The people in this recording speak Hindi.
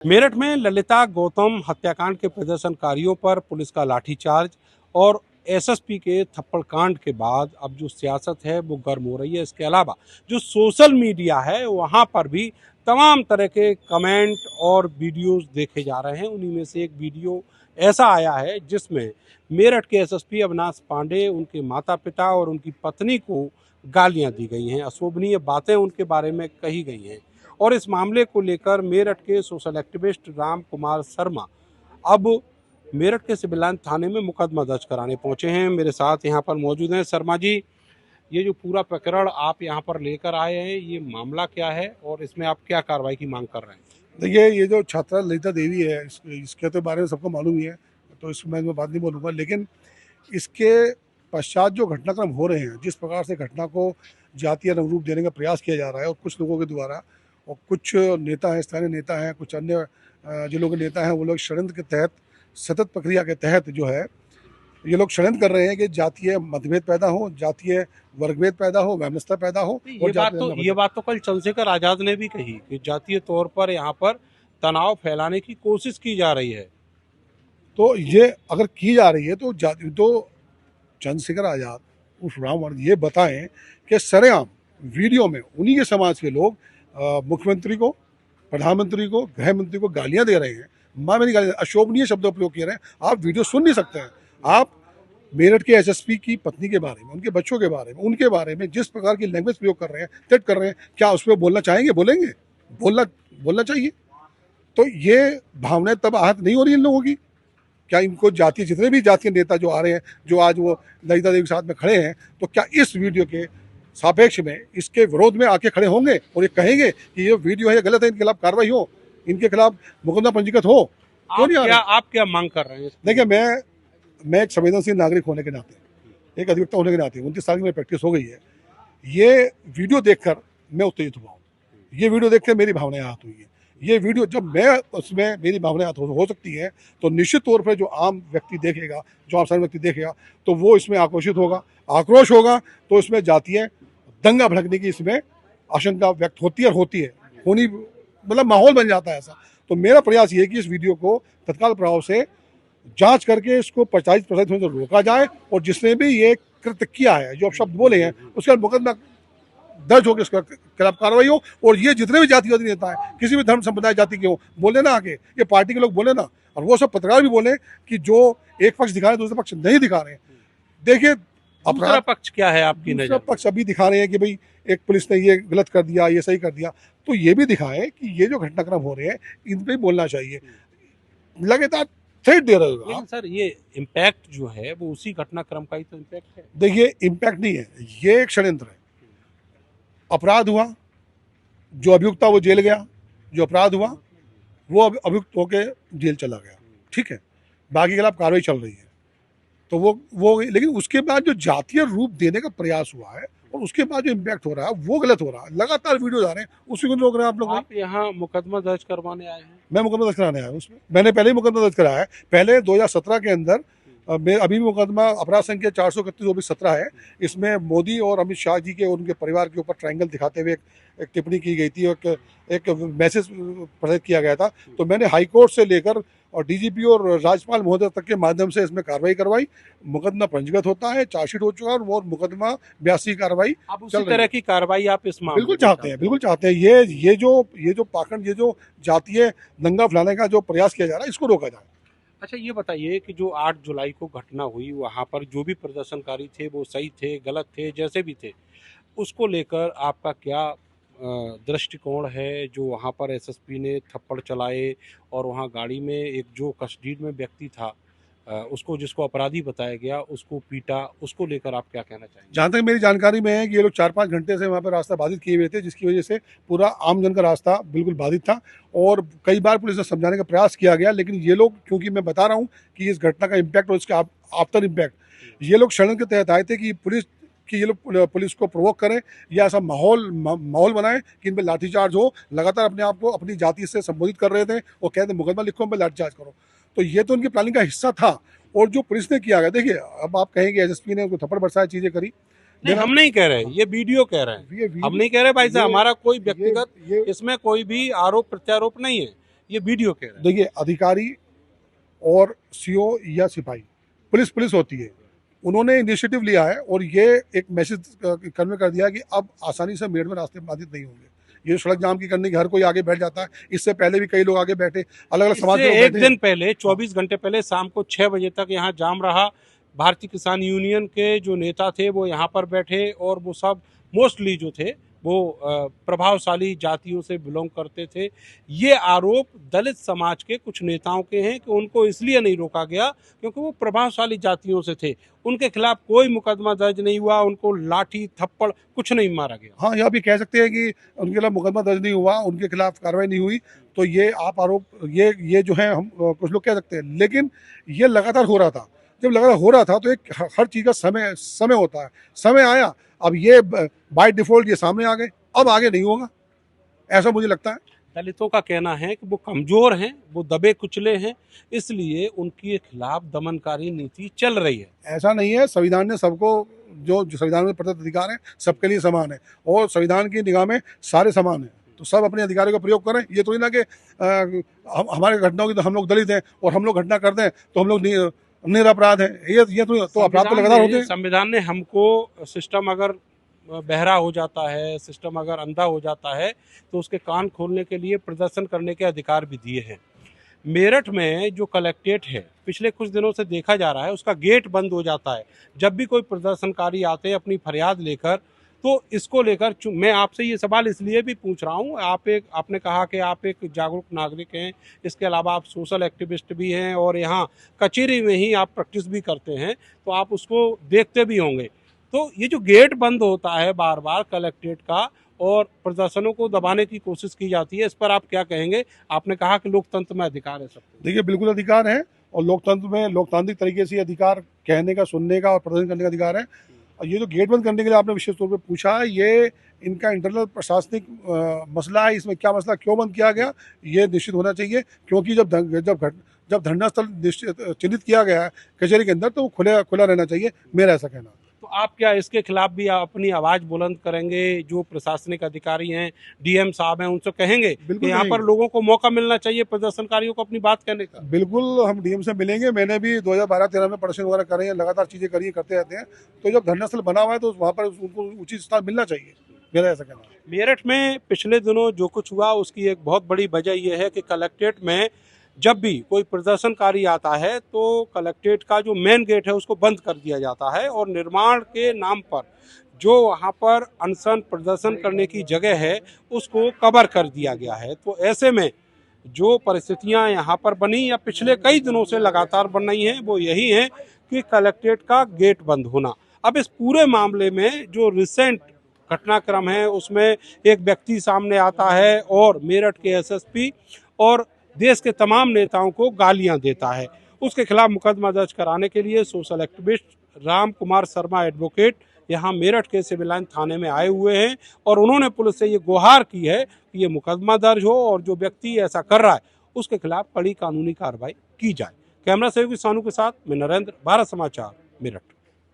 मेरठ में ललिता गौतम हत्याकांड के प्रदर्शनकारियों पर पुलिस का लाठीचार्ज और एसएसपी के थप्पड़ कांड के बाद अब जो सियासत है वो गर्म हो रही है। इसके अलावा जो सोशल मीडिया है वहां पर भी तमाम तरह के कमेंट और वीडियोस देखे जा रहे हैं। उन्हीं में से एक वीडियो ऐसा आया है जिसमें मेरठ के एसएसपी अविनाश पांडे, उनके माता पिता और उनकी पत्नी को गालियां दी गई हैं, अशोभनीय बातें उनके बारे में कही गई हैं। और इस मामले को लेकर मेरठ के सोशल एक्टिविस्ट राम कुमार शर्मा अब मेरठ के सिविल लाइन थाने में मुकदमा दर्ज कराने पहुंचे हैं। मेरे साथ यहाँ पर मौजूद हैं। शर्मा जी, ये जो पूरा प्रकरण आप यहाँ पर लेकर आए हैं, ये मामला क्या है और इसमें आप क्या कार्रवाई की मांग कर रहे हैं? देखिए, ये जो छात्रा ललिता देवी है, इसके तो बारे में सबको मालूम ही है, तो इसमें मैं बात नहीं बोलूँगा। लेकिन इसके पश्चात जो घटनाक्रम हो रहे हैं, जिस प्रकार से घटना को जातीय रंग रूप देने का प्रयास किया जा रहा है और कुछ लोगों के द्वारा, और कुछ नेता हैं, स्थानीय नेता हैं, कुछ अन्य जिलों के नेता हैं, वो लोग षड्यंत्र के तहत, सतत प्रक्रिया के तहत जो है, ये लोग षड्यंत्र कर रहे हैं कि जातीय मतभेद पैदा हो, जातीय वर्गभेद पैदा हो, वैमनस्यता पैदा हो। और ये बात तो कल चंद्रशेखर आजाद ने भी कही कि जातीय तौर पर यहाँ पर तनाव फैलाने की कोशिश की जा रही है। तो ये अगर की जा रही है तो चंद्रशेखर आजाद उस राम ये बताएं कि सरेआम वीडियो में उन्हीं के समाज के लोग मुख्यमंत्री को, प्रधानमंत्री को, गृह मंत्री को गालियां दे रहे हैं। माँ मेरी गालियां, अशोभनीय शब्दों प्रयोग किए रहे हैं। आप वीडियो सुन नहीं सकते हैं। आप मेरठ के एसएसपी की पत्नी के बारे में, उनके बच्चों के बारे में, उनके बारे में जिस प्रकार की लैंग्वेज प्रयोग कर रहे हैं, थ्रेट कर रहे हैं, क्या उस पर बोलना चाहेंगे? बोलेंगे? बोलना चाहिए। तो ये भावनाएं तब आहत नहीं हो रही इन लोगों की? क्या इनको जातीय, जितने भी जातीय नेता जो आ रहे हैं, जो आज वो ललिता देवी के साथ में खड़े हैं, तो क्या इस वीडियो के सापेक्ष में, इसके विरोध में आके खड़े होंगे और ये कहेंगे कि ये वीडियो है, ये गलत है, इनके खिलाफ कार्रवाई हो, इनके खिलाफ मुकदमा पंजीकृत हो? क्यों नहीं आ रहे? आप क्या मांग कर रहे हैं? देखिए, मैं एक संवेदनशील नागरिक होने के नाते, एक अधिवक्ता होने के नाते, 29 साल की मेरी प्रैक्टिस हो गई है। ये वीडियो देखकर मैं उत्तेजित हुआ हूँ। ये वीडियो देखकर मेरी भावनाएं आहत हुई है। ये वीडियो जब मैं उसमें मेरी भावनाएं हो सकती हैं, तो निश्चित तौर पर जो आम व्यक्ति देखेगा, जो आम सामान्य व्यक्ति देखेगा, तो वो इसमें आक्रोशित होगा, आक्रोश होगा, तो इसमें जातीय दंगा भड़कने की इसमें आशंका व्यक्त होती है, होनी, मतलब माहौल बन जाता है ऐसा। तो मेरा प्रयास ये है कि इस वीडियो को तत्काल प्रभाव से जांच करके इसको प्रचारित होने से रोका जाए, और जिसने भी ये कृत्य किया है, जो शब्द बोले हैं, उसका मुकदमा दर्ज होकर उसके खिलाफ कार्रवाई हो। और ये जितने भी जातिवादी नेता हैं, किसी भी धर्म संप्रदाय जाति के हो, बोले ना आके, ये पार्टी के लोग बोले ना, और वो सब पत्रकार भी बोले कि जो एक पक्ष दिखा रहे हैं, दूसरा पक्ष नहीं दिखा रहे हैं। देखिए, दूसरा पक्ष क्या है आपकी नजर? दूसरा पक्ष अभी दिखा रहे हैं कि भाई एक पुलिस ने ये गलत कर दिया, ये सही कर दिया। तो ये भी दिखाएं कि ये जो घटनाक्रम हो रहे हैं, इन पर बोलना चाहिए। लगातार थ्रेट दे रहे हो। लेकिन सर, ये इम्पैक्ट जो है वो उसी घटनाक्रम का ही तो इम्पैक्ट है। देखिए, इम्पैक्ट नहीं है, ये एक षड्यंत्र है। अपराध हुआ, जो अभियुक्त था वो जेल गया, जो अपराध हुआ वो अभियुक्त होके जेल चला गया, ठीक है, बाकी के खिलाफ कार्रवाई चल रही है। तो वो लेकिन उसके बाद जो जातीय रूप देने का प्रयास हुआ है, और उसके बाद जो इम्पैक्ट हो रहा है, वो गलत हो रहा है। लगातार वीडियो आ रहे हैं, उसी को रोक रहे हैं आप लोग। आप यहाँ मुकदमा दर्ज करवाने आए हैं? मैं मुकदमा दर्ज कराने आया हूँ। उसमें मैंने पहले ही मुकदमा दर्ज कराया है। पहले 2017 के अंदर अभी भी मुकदमा अपराध संख्या 431/17 है। इसमें मोदी और अमित शाह जी के और उनके परिवार के ऊपर ट्रायंगल दिखाते हुए एक टिप्पणी की गई थी, और एक मैसेज प्रदर्शित किया गया था। तो मैंने हाईकोर्ट से लेकर और डीजीपी और राज्यपाल महोदय तक के माध्यम से इसमें कार्रवाई करवाई। मुकदमा पंजीकृत होता है, चार्जशीट हो चुका है, और वो मुकदमा 82 कार्रवाई आप उसी तरह की कार्रवाई आप इस मामले बिल्कुल चाहते हैं, बिल्कुल चाहते हैं। ये जो पाखंड, ये जो जातीय दंगा फैलाने का जो प्रयास किया जा रहा है, इसको रोका जाए। अच्छा, ये बताइए कि जो 8 जुलाई को घटना हुई, वहाँ पर जो भी प्रदर्शनकारी थे वो सही थे, गलत थे, जैसे भी थे, उसको लेकर आपका क्या दृष्टिकोण है? जो वहाँ पर एसएसपी ने थप्पड़ चलाए और वहाँ गाड़ी में एक जो कस्टडी में व्यक्ति था, उसको, जिसको अपराधी बताया गया, उसको पीटा, उसको लेकर आप क्या कहना चाहेंगे? जहाँ तक मेरी जानकारी में है कि ये लोग 4-5 घंटे से वहाँ पर रास्ता बाधित किए हुए थे, जिसकी वजह से पूरा आम जन का रास्ता बिल्कुल बाधित था। और कई बार पुलिस ने समझाने का प्रयास किया गया, लेकिन ये लोग, क्योंकि मैं बता रहा हूँ कि इस घटना का इम्पैक्ट और इसका आफ्टर इम्पैक्ट, ये लोग षड्यंत्र के तहत आए थे कि ये लोग पुलिस को प्रोवोक करें, या ऐसा माहौल बनाएं कि इन पर लाठीचार्ज हो। लगातार अपने आप को अपनी जाति से संबोधित कर रहे थे और कहते मुकदमा लिखो, हम पर लाठीचार्ज करो। तो ये तो उनकी प्लानिंग का हिस्सा था। और जो पुलिस ने किया गया, देखिए, अब आप कहेंगे एसएसपी ने उसको थप्पड़ बरसाया, चीजें करी। नहीं, हम नहीं कह रहे, ये वीडियो कह रहे हैं। हम नहीं कह रहे भाई साहब, हमारा कोई व्यक्तिगत इसमें कोई भी आरोप प्रत्यारोप नहीं है। ये वीडियो कह रहा है। देखिए, अधिकारी और सीओ या सिपाही, पुलिस होती है, उन्होंने इनिशिएटिव लिया है और ये एक मैसेज कन्वे कर दिया कि अब आसानी से मेड़ में रास्ते बाधित नहीं होंगे। ये सड़क जाम की करने की हर कोई आगे बैठ जाता है। इससे पहले भी कई लोग आगे बैठे, अलग अलग समाज के लोग एक बैठे। दिन पहले 24 घंटे पहले शाम को 6 बजे तक यहाँ जाम रहा। भारतीय किसान यूनियन के जो नेता थे वो यहाँ पर बैठे और वो सब मोस्टली जो थे वो प्रभावशाली जातियों से बिलोंग करते थे। ये आरोप दलित समाज के कुछ नेताओं के हैं कि उनको इसलिए नहीं रोका गया क्योंकि वो प्रभावशाली जातियों से थे। उनके खिलाफ कोई मुकदमा दर्ज नहीं हुआ, उनको लाठी थप्पड़ कुछ नहीं मारा गया। हाँ, यह भी कह सकते हैं कि उनके खिलाफ मुकदमा दर्ज नहीं हुआ, उनके खिलाफ कार्रवाई नहीं हुई, तो ये आप आरोप ये जो है हम कुछ लोग कह सकते हैं। लेकिन ये लगातार हो रहा था। जब लगातार हो रहा था तो एक हर चीज़ का समय होता है। समय आया, अब ये बाय डिफॉल्ट ये सामने आ गए, अब आगे नहीं होगा, ऐसा मुझे लगता है। दलितों का कहना है कि वो कमजोर हैं, वो दबे कुचले हैं, इसलिए उनके खिलाफ दमनकारी नीति चल रही है। ऐसा नहीं है, संविधान ने सबको जो संविधान में प्रदत्त अधिकार है सबके लिए समान है और संविधान की निगाह में सारे समान हैं। तो सब अपने अधिकारों का प्रयोग करें। ये तो नहीं ना कि हमारे घटनाओं की तो हम लोग दलित हैं और हम लोग घटना कर दें तो हम लोग निरपराध हैं। ये तो अपराध तो लगातार होते हैं। संविधान ने हमको सिस्टम अगर बहरा हो जाता है, सिस्टम अगर अंधा हो जाता है तो उसके कान खोलने के लिए प्रदर्शन करने के अधिकार भी दिए हैं। मेरठ में जो कलेक्ट्रेट है, पिछले कुछ दिनों से देखा जा रहा है उसका गेट बंद हो जाता है। जब भी कोई प्रदर्शनकारी आते हैं अपनी फरियाद लेकर, तो इसको लेकर मैं आपसे ये सवाल इसलिए भी पूछ रहा हूँ, आपने कहा कि आप एक जागरूक नागरिक हैं, इसके अलावा आप सोशल एक्टिविस्ट भी हैं और यहाँ कचहरी में ही आप प्रैक्टिस भी करते हैं, तो आप उसको देखते भी होंगे। तो ये जो गेट बंद होता है बार बार कलेक्ट्रेट का और प्रदर्शनों को दबाने की कोशिश की जाती है, इस पर आप क्या कहेंगे? आपने कहा कि लोकतंत्र में अधिकार है सबको। देखिए, बिल्कुल अधिकार है और लोकतंत्र में लोकतांत्रिक तरीके से अधिकार कहने का, सुनने का और प्रदर्शन करने का अधिकार है। और ये जो गेट बंद करने के लिए आपने विशेष तौर पे पूछा है, ये इनका इंटरनल प्रशासनिक मसला है। इसमें क्या मसला, क्यों बंद किया गया, ये निश्चित होना चाहिए। क्योंकि जब धरना स्थल चिन्हित किया गया है कचहरी के अंदर, तो वो खुला रहना चाहिए, मेरा ऐसा कहना है। तो आप क्या इसके खिलाफ भी अपनी आवाज बुलंद करेंगे? जो प्रशासनिक अधिकारी हैं, डीएम साहब हैं, उनसे कहेंगे कि यहाँ पर लोगों को मौका मिलना चाहिए प्रदर्शनकारियों को अपनी बात कहने का? बिल्कुल, हम डीएम से मिलेंगे। मैंने भी 2012-13 में प्रदर्शन वगैरह करे हैं, लगातार चीजें करी हैं, करते रहते हैं। तो जब धरना स्थल बना हुआ है तो वहाँ पर उनको उचित स्थान मिलना चाहिए, मेरा ऐसा कहना है। मेरठ में पिछले दिनों जो कुछ हुआ उसकी एक बहुत बड़ी वजह यह है कि कलेक्ट्रेट में जब भी कोई प्रदर्शनकारी आता है तो कलेक्ट्रेट का जो मेन गेट है उसको बंद कर दिया जाता है और निर्माण के नाम पर जो वहाँ पर अनशन प्रदर्शन करने की जगह है उसको कवर कर दिया गया है। तो ऐसे में जो परिस्थितियाँ यहाँ पर बनी या पिछले कई दिनों से लगातार बन रही हैं वो यही है कि कलेक्ट्रेट का गेट बंद होना। अब इस पूरे मामले में जो रिसेंट घटनाक्रम है उसमें एक व्यक्ति सामने आता है और मेरठ के एसएसपी और देश के तमाम नेताओं को गालियां देता है। उसके खिलाफ मुकदमा दर्ज कराने के लिए social activist Ram Kumar Sharma advocate यहाँ मेरठ के सिविल लाइन थाने में आए हुए हैं और उन्होंने पुलिस से ये गुहार की है कि ये मुकदमा दर्ज हो और जो व्यक्ति ऐसा कर रहा है उसके खिलाफ कड़ी कानूनी कार्रवाई की जाए। कैमरा सहयोगी सानू के साथ मैं नरेंद्र, भारत समाचार, मेरठ।